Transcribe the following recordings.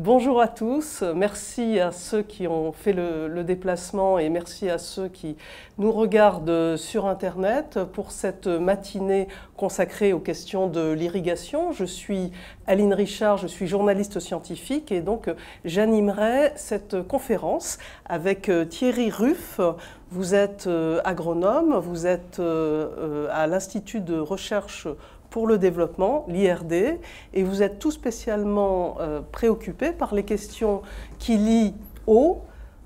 Bonjour à tous, merci à ceux qui ont fait le déplacement et merci à ceux qui nous regardent sur Internet pour cette matinée consacrée aux questions de l'irrigation. Je suis Aline Richard, je suis journaliste scientifique et donc j'animerai cette conférence avec Thierry Ruf. Vous êtes agronome, vous êtes à l'Institut de recherche pour le développement, l'IRD, et vous êtes tout spécialement préoccupé par les questions qui lient eau,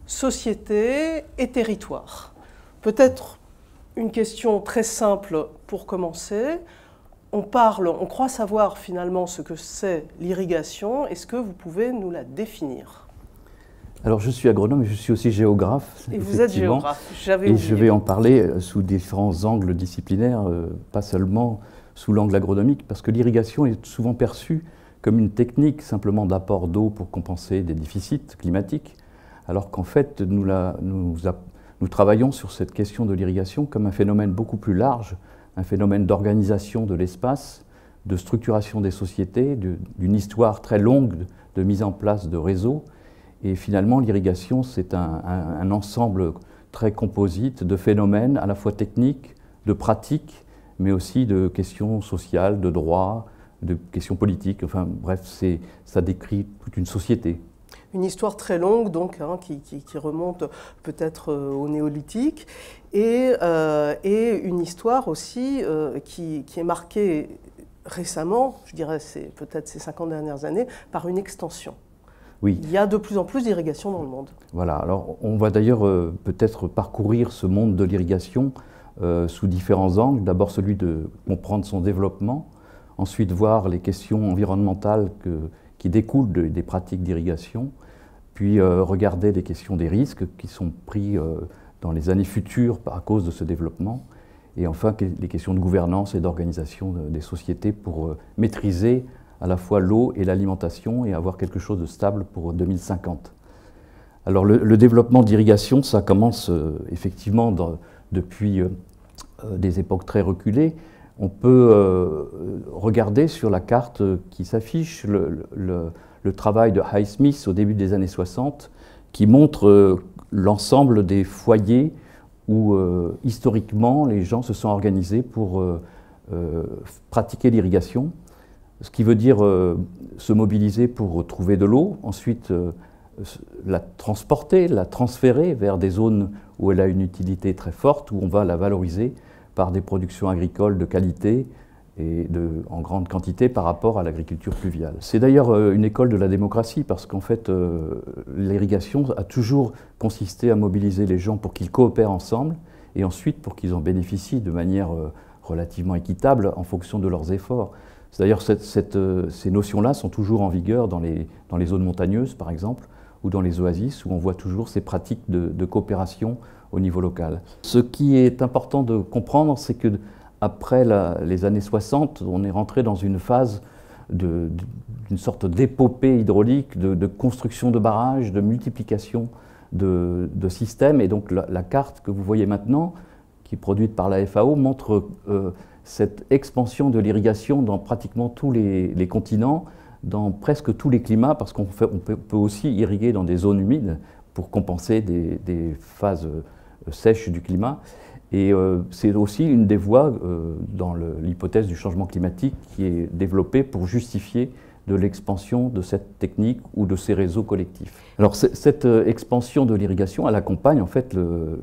société et territoire. Peut-être une question très simple pour commencer. On croit savoir finalement ce que c'est l'irrigation. Est-ce que vous pouvez nous la définir ? Alors je suis agronome et je suis aussi géographe. Et vous êtes géographe, j'avais oublié. Et je vais en parler sous différents angles disciplinaires, pas seulement sous l'angle agronomique, parce que l'irrigation est souvent perçue comme une technique simplement d'apport d'eau pour compenser des déficits climatiques, alors qu'en fait nous travaillons sur cette question de l'irrigation comme un phénomène beaucoup plus large, un phénomène d'organisation de l'espace, de structuration des sociétés, d'une histoire très longue de mise en place de réseaux. Et finalement, l'irrigation, c'est un ensemble très composite de phénomènes à la fois techniques, de pratiques, mais aussi de questions sociales, de droits, de questions politiques. Enfin bref, ça décrit toute une société. Une histoire très longue, donc, qui remonte peut-être au néolithique, et une histoire aussi qui est marquée récemment, je dirais peut-être ces 50 dernières années, par une extension. Oui. Il y a de plus en plus d'irrigation dans le monde. Voilà, alors on va d'ailleurs peut-être parcourir ce monde de l'irrigation sous différents angles. D'abord celui de comprendre son développement, ensuite voir les questions environnementales qui découlent des pratiques d'irrigation, puis regarder les questions des risques qui sont pris dans les années futures à cause de ce développement, et enfin les questions de gouvernance et d'organisation des sociétés pour maîtriser à la fois l'eau et l'alimentation et avoir quelque chose de stable pour 2050. Alors le développement d'irrigation, ça commence effectivement depuis des époques très reculées. On peut regarder sur la carte qui s'affiche le travail de Highsmith au début des années 60 qui montre l'ensemble des foyers où historiquement les gens se sont organisés pour pratiquer l'irrigation. Ce qui veut dire se mobiliser pour trouver de l'eau, ensuite la transporter, la transférer vers des zones où elle a une utilité très forte, où on va la valoriser par des productions agricoles de qualité et en grande quantité par rapport à l'agriculture pluviale. C'est d'ailleurs une école de la démocratie parce qu'en fait l'irrigation a toujours consisté à mobiliser les gens pour qu'ils coopèrent ensemble et ensuite pour qu'ils en bénéficient de manière relativement équitable en fonction de leurs efforts. D'ailleurs, ces notions-là sont toujours en vigueur dans les zones montagneuses, par exemple, ou dans les oasis, où on voit toujours ces pratiques de coopération au niveau local. Ce qui est important de comprendre, c'est qu'après les années 60, on est rentré dans une phase d'une sorte d'épopée hydraulique, de construction de barrages, de multiplication de systèmes. Et donc la carte que vous voyez maintenant, qui est produite par la FAO, montre cette expansion de l'irrigation dans pratiquement tous les continents, dans presque tous les climats, parce qu'on peut aussi irriguer dans des zones humides pour compenser des phases sèches du climat. Et c'est aussi une des voies dans l'hypothèse du changement climatique qui est développée pour justifier de l'expansion de cette technique ou de ces réseaux collectifs. Alors cette expansion de l'irrigation, elle accompagne en fait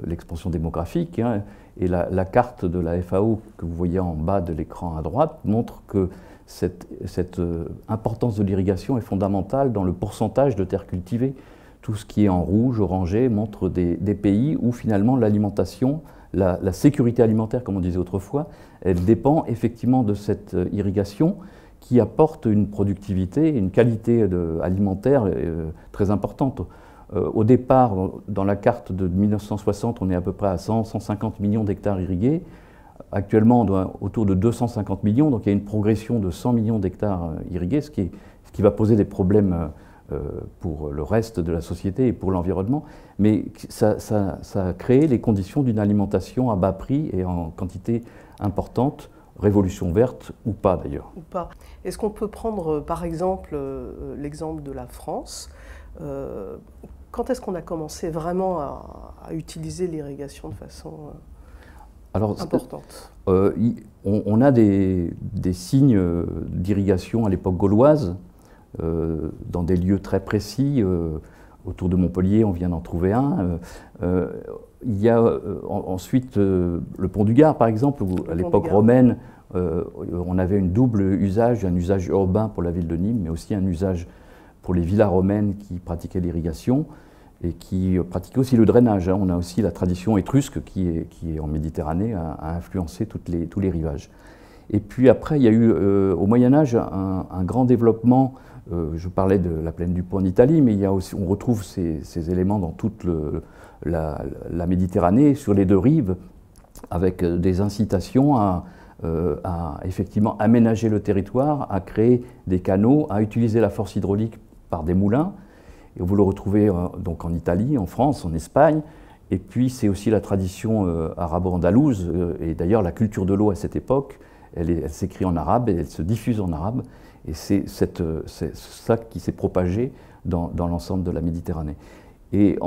l'expansion démographique, hein, et la carte de la FAO que vous voyez en bas de l'écran à droite montre que cette importance de l'irrigation est fondamentale dans le pourcentage de terres cultivées. Tout ce qui est en rouge, orangé, montre des pays où finalement l'alimentation, la sécurité alimentaire, comme on disait autrefois, elle dépend effectivement de cette irrigation qui apporte une productivité, une qualité alimentaire très importante. Au départ, dans la carte de 1960, on est à peu près à 100-150 millions d'hectares irrigués. Actuellement, on doit autour de 250 millions, donc il y a une progression de 100 millions d'hectares irrigués, ce qui va poser des problèmes pour le reste de la société et pour l'environnement. Mais ça a créé les conditions d'une alimentation à bas prix et en quantité importante révolution verte ou pas d'ailleurs. Ou pas. Est-ce qu'on peut prendre par exemple l'exemple de la France? Quand est-ce qu'on a commencé vraiment à utiliser l'irrigation de façon importante? On a des signes d'irrigation à l'époque gauloise, dans des lieux très précis. Autour de Montpellier, on vient d'en trouver un. Il y a ensuite le pont du Gard, par exemple, où à l'époque romaine, on avait un double usage, un usage urbain pour la ville de Nîmes, mais aussi un usage pour les villas romaines qui pratiquaient l'irrigation et qui pratiquaient aussi le drainage. On a aussi la tradition étrusque qui est en Méditerranée, a influencé tous les rivages. Et puis après, il y a eu au Moyen-Âge un grand développement. Je parlais de la plaine du Pô en Italie, mais il y a aussi, on retrouve ces éléments dans toute la Méditerranée, sur les deux rives, avec des incitations à effectivement aménager le territoire, à créer des canaux, à utiliser la force hydraulique par des moulins. Et vous le retrouvez donc en Italie, en France, en Espagne. Et puis c'est aussi la tradition arabo-andalouse, et d'ailleurs la culture de l'eau à cette époque, elle s'écrit en arabe et elle se diffuse en arabe. Et c'est ça qui s'est propagé dans l'ensemble de la Méditerranée. Et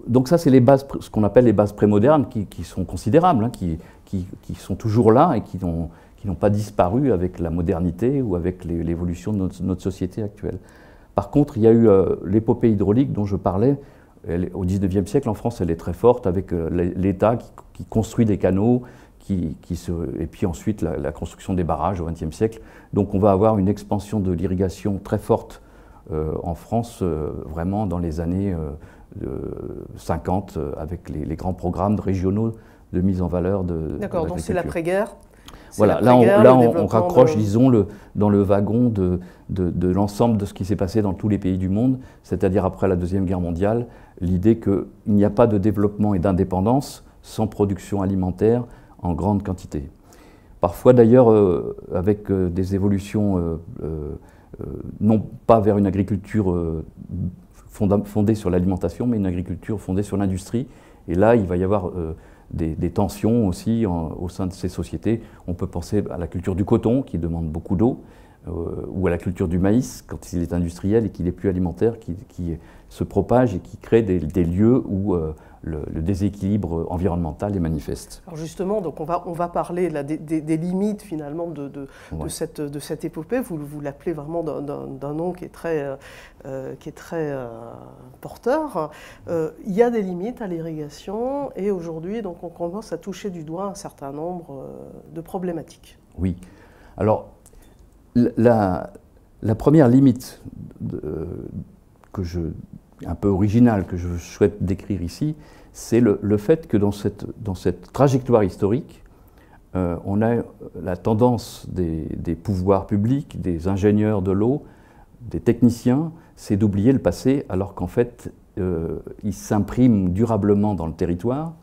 donc ça, c'est les bases, ce qu'on appelle les bases prémodernes, qui sont considérables, hein, qui sont toujours là et qui n'ont pas disparu avec la modernité ou avec l'évolution de notre société actuelle. Par contre, il y a eu l'épopée hydraulique dont je parlais. Au XIXe siècle, en France, elle est très forte, avec l'État qui construit des canaux, et puis ensuite la construction des barrages au XXe siècle. Donc on va avoir une expansion de l'irrigation très forte en France, vraiment dans les années 50, avec les grands programmes régionaux de mise en valeur de l'agriculture. D'accord, donc c'est l'après-guerre. Voilà, là on raccroche, disons, dans le wagon de l'ensemble de ce qui s'est passé dans tous les pays du monde, c'est-à-dire après la Deuxième Guerre mondiale, l'idée qu'il n'y a pas de développement et d'indépendance sans production alimentaire en grande quantité. Parfois d'ailleurs avec des évolutions non pas vers une agriculture fondée sur l'alimentation, mais une agriculture fondée sur l'industrie. Et là, il va y avoir des tensions aussi au sein de ces sociétés. On peut penser à la culture du coton, qui demande beaucoup d'eau, ou à la culture du maïs, quand il est industriel et qu'il n'est plus alimentaire, qui se propage et qui crée des lieux où le déséquilibre environnemental est manifeste. Alors justement, donc on va parler là, des limites finalement de cette épopée. Vous l'appelez vraiment d'un nom qui est très porteur. Il y a des limites à l'irrigation et aujourd'hui, donc on commence à toucher du doigt un certain nombre de problématiques. Oui. Alors, la première limite un peu originale que je souhaite décrire ici, c'est le fait que dans cette trajectoire historique, on a la tendance des pouvoirs publics, des ingénieurs de l'eau, des techniciens, c'est d'oublier le passé, alors qu'en fait, il s'imprime durablement dans le territoire.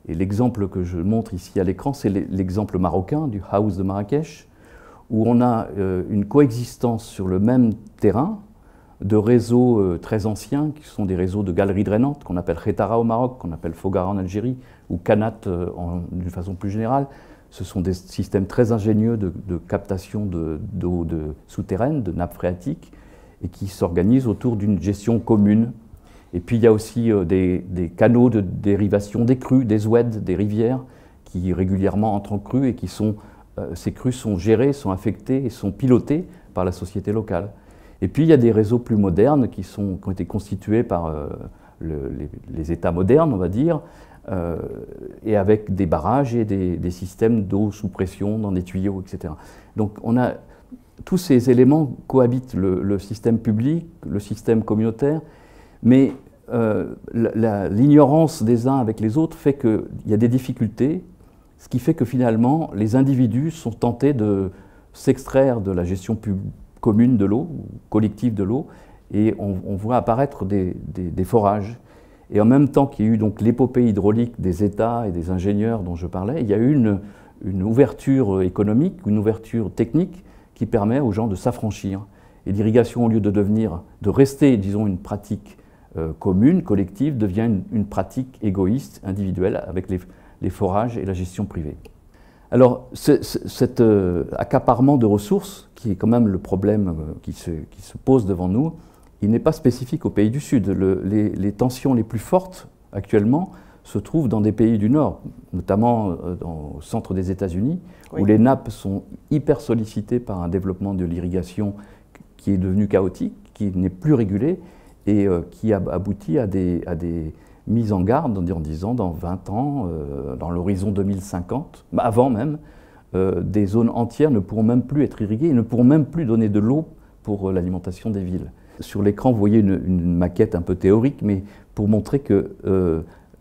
Et l'exemple que je montre ici à l'écran, c'est l'exemple marocain du Haouz de Marrakech, où on a une coexistence sur le même terrain de réseaux très anciens, qui sont des réseaux de galeries drainantes, qu'on appelle Khetara au Maroc, qu'on appelle Fogara en Algérie, ou Kanat d'une façon plus générale. Ce sont des systèmes très ingénieux de captation d'eau souterraine, de nappes phréatiques, et qui s'organisent autour d'une gestion commune. Et puis il y a aussi des canaux de dérivation des crues, des oueds, des rivières, qui régulièrement entrent en crue et ces crues sont gérées, sont affectées et sont pilotées par la société locale. Et puis il y a des réseaux plus modernes qui ont été constitués par les États modernes, on va dire, et avec des barrages et des systèmes d'eau sous pression dans des tuyaux, etc. Donc on a tous ces éléments cohabitent, le système public, le système communautaire, mais l'ignorance des uns avec les autres fait qu'il y a des difficultés, ce qui fait que finalement les individus sont tentés de s'extraire de la gestion commune de l'eau, collective de l'eau, et on voit apparaître des forages. Et en même temps qu'il y a eu donc l'épopée hydraulique des États et des ingénieurs dont je parlais, il y a eu une ouverture économique, une ouverture technique qui permet aux gens de s'affranchir. Et l'irrigation, au lieu de rester, disons, une pratique commune, collective, devient une pratique égoïste, individuelle, avec les forages et la gestion privée. Alors, cet accaparement de ressources, qui est quand même le problème qui se pose devant nous, il n'est pas spécifique aux pays du Sud. Les tensions les plus fortes actuellement se trouvent dans des pays du Nord, notamment au centre des États-Unis, oui, où les nappes sont hyper sollicitées par un développement de l'irrigation qui est devenu chaotique, qui n'est plus régulé et qui aboutit à des mises en garde en disant dans 20 ans, dans l'horizon 2050, avant même, des zones entières ne pourront même plus être irriguées et ne pourront même plus donner de l'eau pour l'alimentation des villes. Sur l'écran, vous voyez une maquette un peu théorique, mais pour montrer que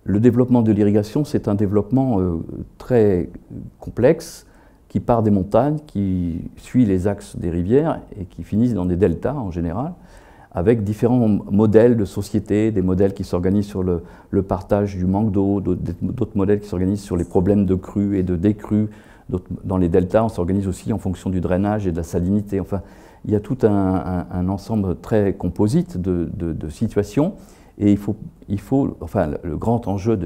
le développement de l'irrigation, c'est un développement très complexe qui part des montagnes, qui suit les axes des rivières et qui finissent dans des deltas en général, avec différents modèles de société, des modèles qui s'organisent sur le partage du manque d'eau, d'autres modèles qui s'organisent sur les problèmes de crues et de décrues. Dans les deltas, on s'organise aussi en fonction du drainage et de la salinité. Enfin, il y a tout un ensemble très composite de situations. Et enfin, le grand enjeu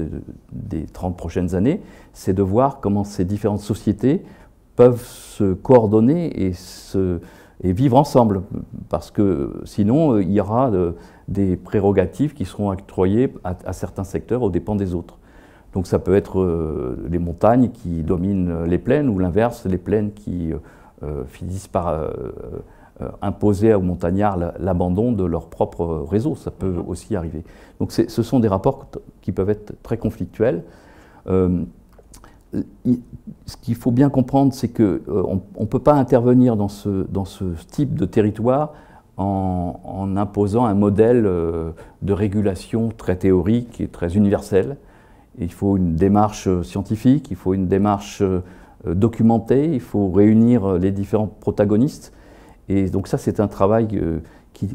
des 30 prochaines années, c'est de voir comment ces différentes sociétés peuvent se coordonner et vivre ensemble, parce que sinon il y aura des prérogatives qui seront octroyées à certains secteurs aux dépens des autres. Donc ça peut être les montagnes qui dominent les plaines, ou l'inverse, les plaines qui finissent par imposer aux montagnards l'abandon de leur propre réseau. Ça peut aussi arriver. Donc ce sont des rapports qui peuvent être très conflictuels. Ce qu'il faut bien comprendre, c'est qu'on ne peut pas intervenir dans ce type de territoire en imposant un modèle de régulation très théorique et très universel. Il faut une démarche scientifique, il faut une démarche documentée, il faut réunir les différents protagonistes. Et donc ça, c'est un travail qui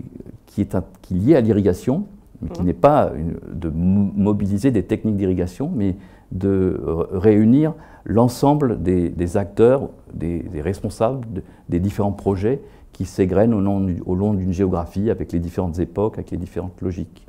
est lié à l'irrigation, mais qui n'est pas de mobiliser des techniques d'irrigation, mais de réunir l'ensemble des acteurs, des responsables des différents projets qui s'égrènent au long d'une géographie, avec les différentes époques, avec les différentes logiques.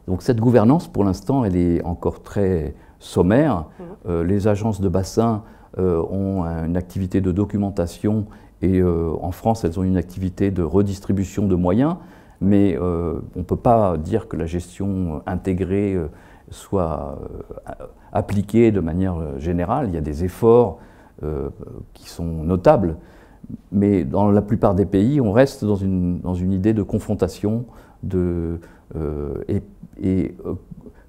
Donc cette gouvernance, pour l'instant, elle est encore très sommaire. Les agences de bassin ont une activité de documentation et en France, elles ont une activité de redistribution de moyens, mais on ne peut pas dire que la gestion intégrée soit appliquée de manière générale. Il y a des efforts qui sont notables, mais dans la plupart des pays, on reste dans une idée de confrontation,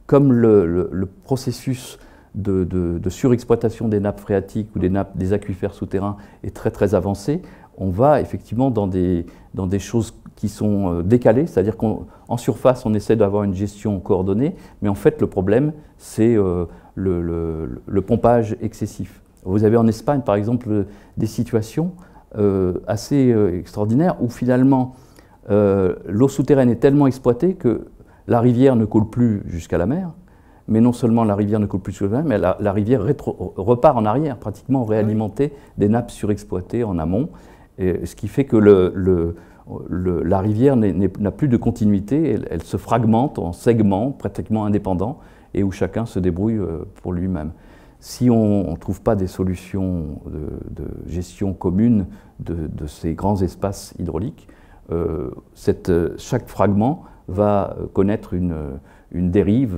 comme le processus de surexploitation des nappes phréatiques ou des aquifères souterrains est très très avancé, on va effectivement dans des choses qui sont décalées, c'est-à-dire qu'en surface on essaie d'avoir une gestion coordonnée, mais en fait le problème c'est le pompage excessif. Vous avez en Espagne par exemple des situations assez extraordinaires où finalement l'eau souterraine est tellement exploitée que la rivière ne coule plus jusqu'à la mer, mais non seulement la rivière ne coule plus jusqu'à la mer, mais la rivière repart en arrière, pratiquement réalimentée des nappes surexploitées en amont, et ce qui fait que la rivière n'a plus de continuité, elle se fragmente en segments pratiquement indépendants, et où chacun se débrouille pour lui-même. Si on ne trouve pas des solutions de gestion commune de ces grands espaces hydrauliques, chaque fragment va connaître une dérive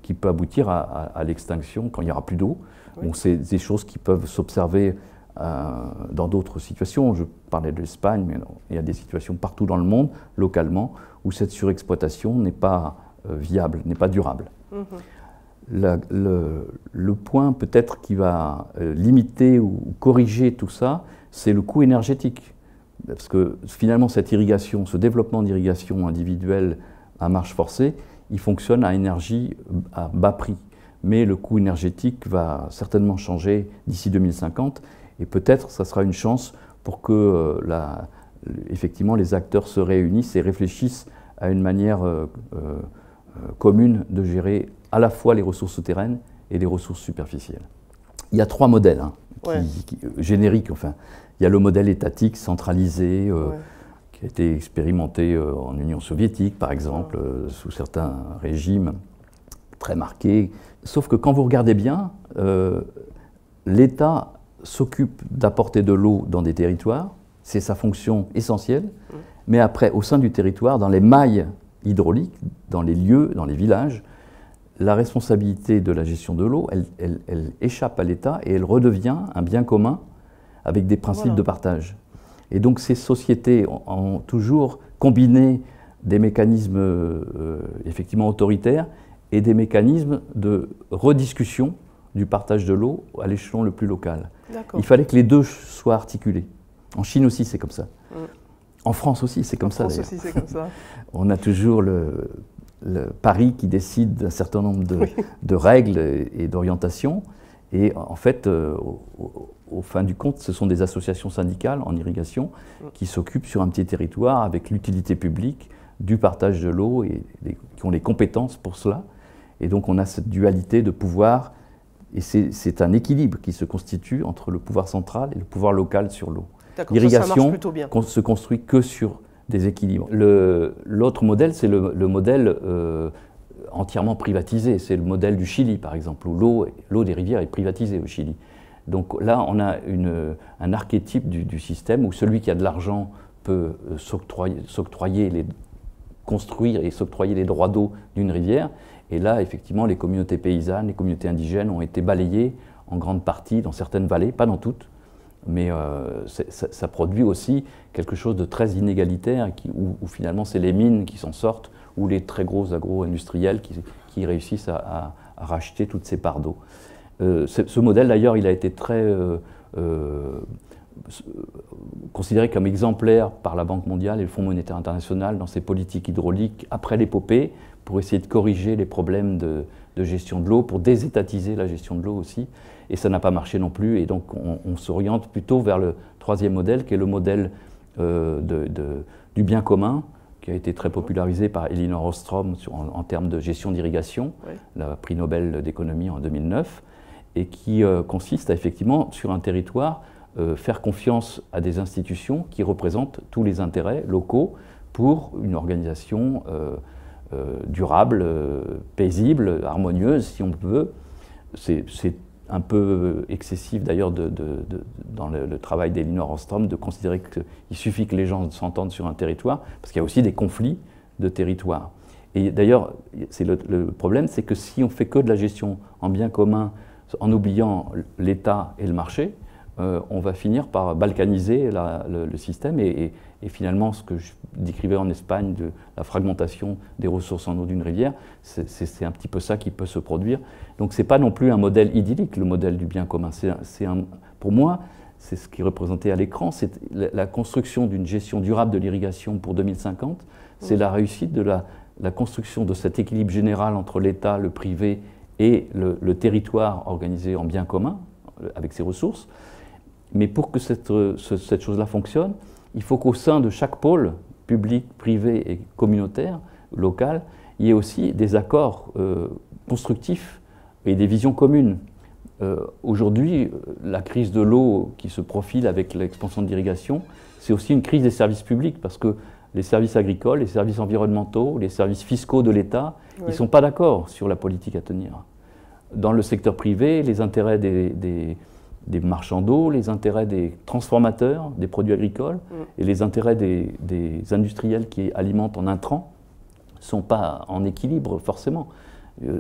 qui peut aboutir à l'extinction quand il n'y aura plus d'eau. Oui. Bon, c'est des choses qui peuvent s'observer dans d'autres situations. Je parlais de l'Espagne, mais non, il y a des situations partout dans le monde, localement, où cette surexploitation n'est pas viable, n'est pas durable. Le point peut-être qui va limiter ou corriger tout ça, c'est le coût énergétique. Parce que finalement, cette irrigation, ce développement d'irrigation individuelle à marche forcée, il fonctionne à énergie à bas prix. Mais le coût énergétique va certainement changer d'ici 2050 et peut-être ça sera une chance pour que effectivement les acteurs se réunissent et réfléchissent à une manière commune de gérer à la fois les ressources souterraines et les ressources superficielles. Il y a trois modèles génériques, enfin. Il y a le modèle étatique centralisé qui a été expérimenté en Union soviétique, par exemple, sous certains régimes très marqués. Sauf que quand vous regardez bien, l'État s'occupe d'apporter de l'eau dans des territoires, c'est sa fonction essentielle, mais après, au sein du territoire, dans les mailles hydrauliques, dans les lieux, dans les villages, la responsabilité de la gestion de l'eau, elle échappe à l'État et elle redevient un bien commun avec des principes de partage. Et donc ces sociétés ont toujours combiné des mécanismes effectivement autoritaires et des mécanismes de rediscussion du partage de l'eau à l'échelon le plus local. Il fallait que les deux soient articulés. En Chine aussi, c'est comme ça. En France aussi, c'est comme ça d'ailleurs. On a toujours le Paris qui décide d'un certain nombre de règles et d'orientations. Et en fait, au fin du compte, ce sont des associations syndicales en irrigation qui s'occupent sur un petit territoire avec l'utilité publique du partage de l'eau et qui ont les compétences pour cela. Et donc on a cette dualité de pouvoir, et c'est un équilibre qui se constitue entre le pouvoir central et le pouvoir local sur l'eau. L'irrigation se construit que sur des équilibres. L'autre modèle, c'est le modèle entièrement privatisé. C'est le modèle du Chili, par exemple, où l'eau des rivières est privatisée au Chili. Donc là, on a un archétype du système où celui qui a de l'argent peut construire et s'octroyer les droits d'eau d'une rivière. Et là, effectivement, les communautés paysannes, les communautés indigènes ont été balayées en grande partie dans certaines vallées, pas dans toutes, mais ça produit aussi quelque chose de très inégalitaire où finalement c'est les mines qui s'en sortent ou les très gros agro-industriels qui réussissent à racheter toutes ces parts d'eau. Ce modèle d'ailleurs il a été très considéré comme exemplaire par la Banque mondiale et le Fonds monétaire international dans ses politiques hydrauliques après l'épopée pour essayer de corriger les problèmes de gestion de l'eau, pour désétatiser la gestion de l'eau aussi. Et ça n'a pas marché non plus, et donc on s'oriente plutôt vers le troisième modèle, qui est le modèle du bien commun, qui a été très popularisé par Elinor Ostrom en termes de gestion d'irrigation, le prix Nobel d'économie en 2009, et qui consiste à effectivement, sur un territoire, faire confiance à des institutions qui représentent tous les intérêts locaux pour une organisation durable, paisible, harmonieuse, si on veut. C'est un peu excessif d'ailleurs dans le travail d'Elinor Ostrom de considérer qu'il suffit que les gens s'entendent sur un territoire, parce qu'il y a aussi des conflits de territoire. Et d'ailleurs, le problème, c'est que si on fait que de la gestion en bien commun, en oubliant l'État et le marché, on va finir par balkaniser le système et finalement ce que je décrivais en Espagne de la fragmentation des ressources en eau d'une rivière, c'est un petit peu ça qui peut se produire. Donc c'est pas non plus un modèle idyllique, le modèle du bien commun. Pour moi, c'est ce qui est représenté à l'écran, c'est la construction d'une gestion durable de l'irrigation pour 2050, c'est la réussite de la construction de cet équilibre général entre l'État, le privé et le territoire organisé en bien commun, avec ses ressources. Mais pour que cette chose-là fonctionne, il faut qu'au sein de chaque pôle, public, privé et communautaire, local, il y ait aussi des accords constructifs et des visions communes. Aujourd'hui, la crise de l'eau qui se profile avec l'expansion de l'irrigation, c'est aussi une crise des services publics, parce que les services agricoles, les services environnementaux, les services fiscaux de l'État, ils ne sont pas d'accord sur la politique à tenir. Dans le secteur privé, les intérêts des marchands d'eau, les intérêts des transformateurs, des produits agricoles, et les intérêts des industriels qui alimentent en intrants ne sont pas en équilibre forcément.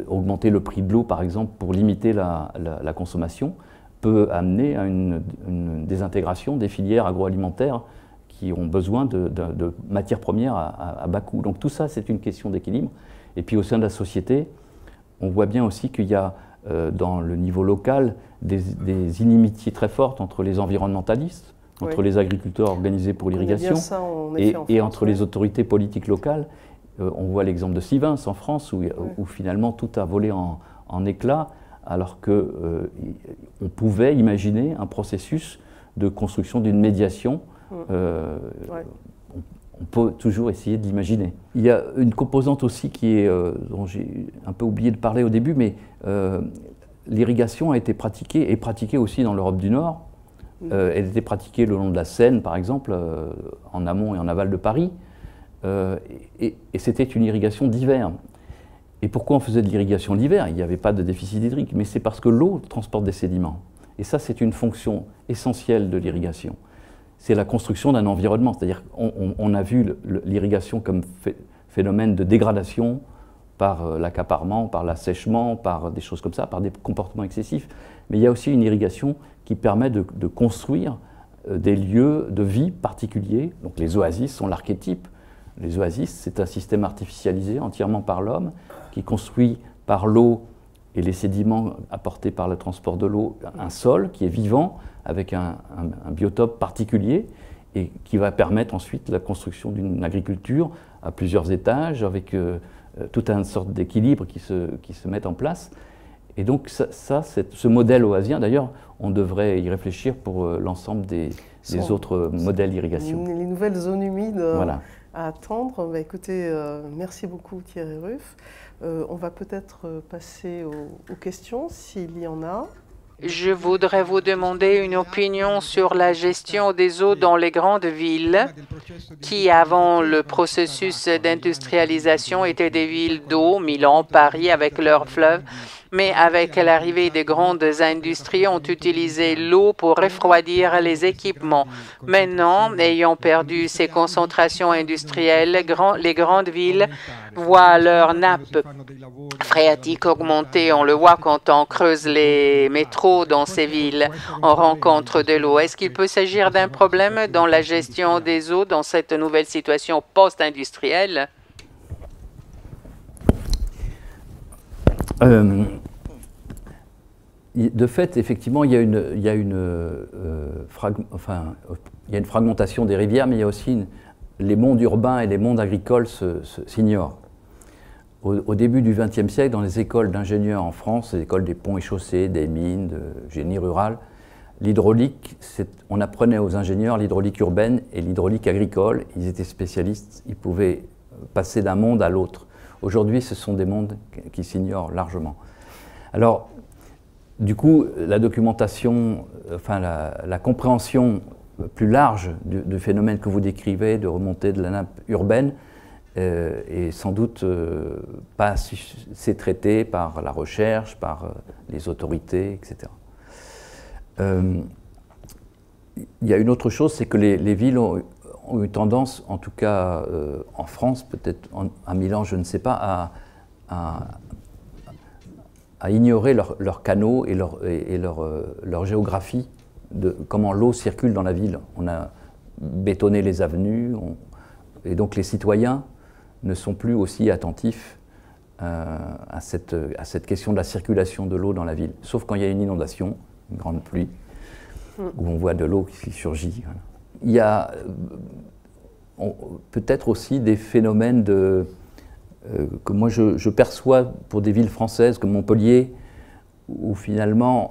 Augmenter le prix de l'eau, par exemple, pour limiter la consommation, peut amener à une désintégration des filières agroalimentaires qui ont besoin de matières premières à bas coût. Donc tout ça, c'est une question d'équilibre. Et puis au sein de la société, on voit bien aussi qu'il y a dans le niveau local des inimitiés très fortes entre les environnementalistes, entre les agriculteurs organisés pour l'irrigation et entre les autorités politiques locales. On voit l'exemple de Sivens en France où finalement tout a volé en éclats alors qu'on pouvait imaginer un processus de construction d'une médiation. On peut toujours essayer de l'imaginer. Il y a une composante aussi dont j'ai un peu oublié de parler au début, mais l'irrigation a été pratiquée, et pratiquée aussi dans l'Europe du Nord. Elle était pratiquée le long de la Seine, par exemple, en amont et en aval de Paris. Et c'était une irrigation d'hiver. Et pourquoi on faisait de l'irrigation l'hiver? Il n'y avait pas de déficit hydrique, mais c'est parce que l'eau transporte des sédiments. Et ça, c'est une fonction essentielle de l'irrigation. C'est la construction d'un environnement, c'est-à-dire on a vu l'irrigation comme phénomène de dégradation par l'accaparement, par l'assèchement, par des choses comme ça, par des comportements excessifs. Mais il y a aussi une irrigation qui permet de construire des lieux de vie particuliers. Donc les oasis sont l'archétype. Les oasis, c'est un système artificialisé entièrement par l'homme, qui construit par l'eau et les sédiments apportés par le transport de l'eau, un sol qui est vivant, avec un biotope particulier, et qui va permettre ensuite la construction d'une agriculture à plusieurs étages, avec toute une sorte d'équilibre qui se met en place. Et donc ce modèle oasien, d'ailleurs, on devrait y réfléchir pour l'ensemble des autres modèles d'irrigation. Les nouvelles zones humides voilà. À attendre. Bah, écoutez, merci beaucoup Thierry Ruf. On va peut-être passer aux questions, s'il y en a. Je voudrais vous demander une opinion sur la gestion des eaux dans les grandes villes qui, avant le processus d'industrialisation, étaient des villes d'eau, Milan, Paris, avec leurs fleuves. Mais avec l'arrivée des grandes industries, ont utilisé l'eau pour refroidir les équipements. Maintenant, ayant perdu ces concentrations industrielles, les grandes villes voient leur nappe phréatique augmenter. On le voit quand on creuse les métros dans ces villes, on rencontre de l'eau. Est-ce qu'il peut s'agir d'un problème dans la gestion des eaux dans cette nouvelle situation post-industrielle ? De fait, effectivement, il y a une fragmentation des rivières, mais il y a aussi les mondes urbains et les mondes agricoles s'ignorent. Au début du XXe siècle, dans les écoles d'ingénieurs en France, les écoles des ponts et chaussées, des mines, de génie rural, l'hydraulique, on apprenait aux ingénieurs l'hydraulique urbaine et l'hydraulique agricole. Ils étaient spécialistes, ils pouvaient passer d'un monde à l'autre. Aujourd'hui, ce sont des mondes qui s'ignorent largement. Alors, du coup, la documentation, enfin la compréhension plus large du phénomène que vous décrivez, de remontée de la nappe urbaine, est sans doute pas assez traitée par la recherche, par les autorités, etc. Il y a une autre chose, c'est que les villes ont eu tendance, en tout cas en France, peut-être à Milan, je ne sais pas, à ignorer leurs canaux et leur géographie, de comment l'eau circule dans la ville. On a bétonné les avenues, et donc les citoyens ne sont plus aussi attentifs à cette question de la circulation de l'eau dans la ville, sauf quand il y a une inondation, une grande pluie, où on voit de l'eau qui surgit. Voilà. Il y a peut-être aussi des phénomènes que moi je perçois pour des villes françaises comme Montpellier, où finalement,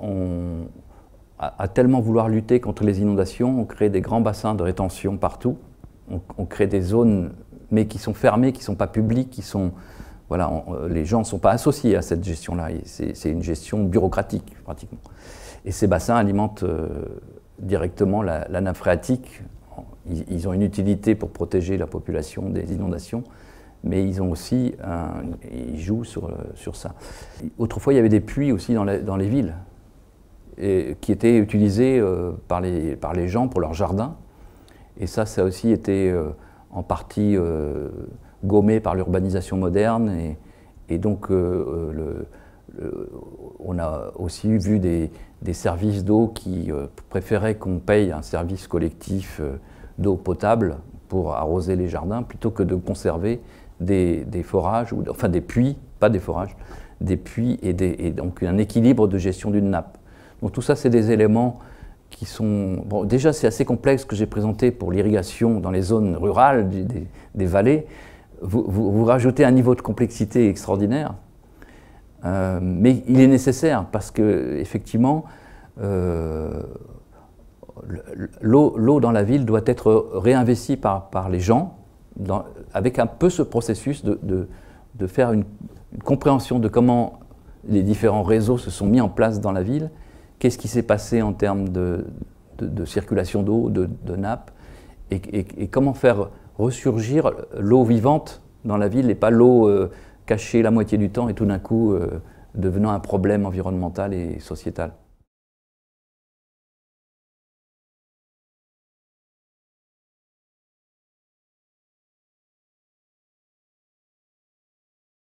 à tellement vouloir lutter contre les inondations, on crée des grands bassins de rétention partout, on crée des zones, mais qui sont fermées, qui ne sont pas publiques, qui sont... Voilà, les gens ne sont pas associés à cette gestion-là, c'est une gestion bureaucratique, pratiquement. Et ces bassins alimentent directement la nappe phréatique. Ils ont une utilité pour protéger la population des inondations, mais ils ont aussi ils jouent sur ça. Autrefois, il y avait des puits aussi dans les villes, qui étaient utilisés par les gens pour leur jardin. Et ça a aussi été en partie gommé par l'urbanisation moderne. Et donc, on a aussi vu des services d'eau qui préféraient qu'on paye un service collectif d'eau potable pour arroser les jardins, plutôt que de conserver des forages, enfin des puits, pas des forages, des puits et donc un équilibre de gestion d'une nappe. Donc tout ça, c'est des éléments qui sont... Bon, déjà, c'est assez complexe que j'ai présenté pour l'irrigation dans les zones rurales, des vallées. Vous rajoutez un niveau de complexité extraordinaire, mais il est nécessaire parce que, effectivement, l'eau dans la ville doit être réinvestie par les gens, avec un peu ce processus de faire une compréhension de comment les différents réseaux se sont mis en place dans la ville, qu'est-ce qui s'est passé en termes de circulation d'eau, de nappe, et comment faire ressurgir l'eau vivante dans la ville et pas l'eau cachée la moitié du temps et tout d'un coup devenant un problème environnemental et sociétal.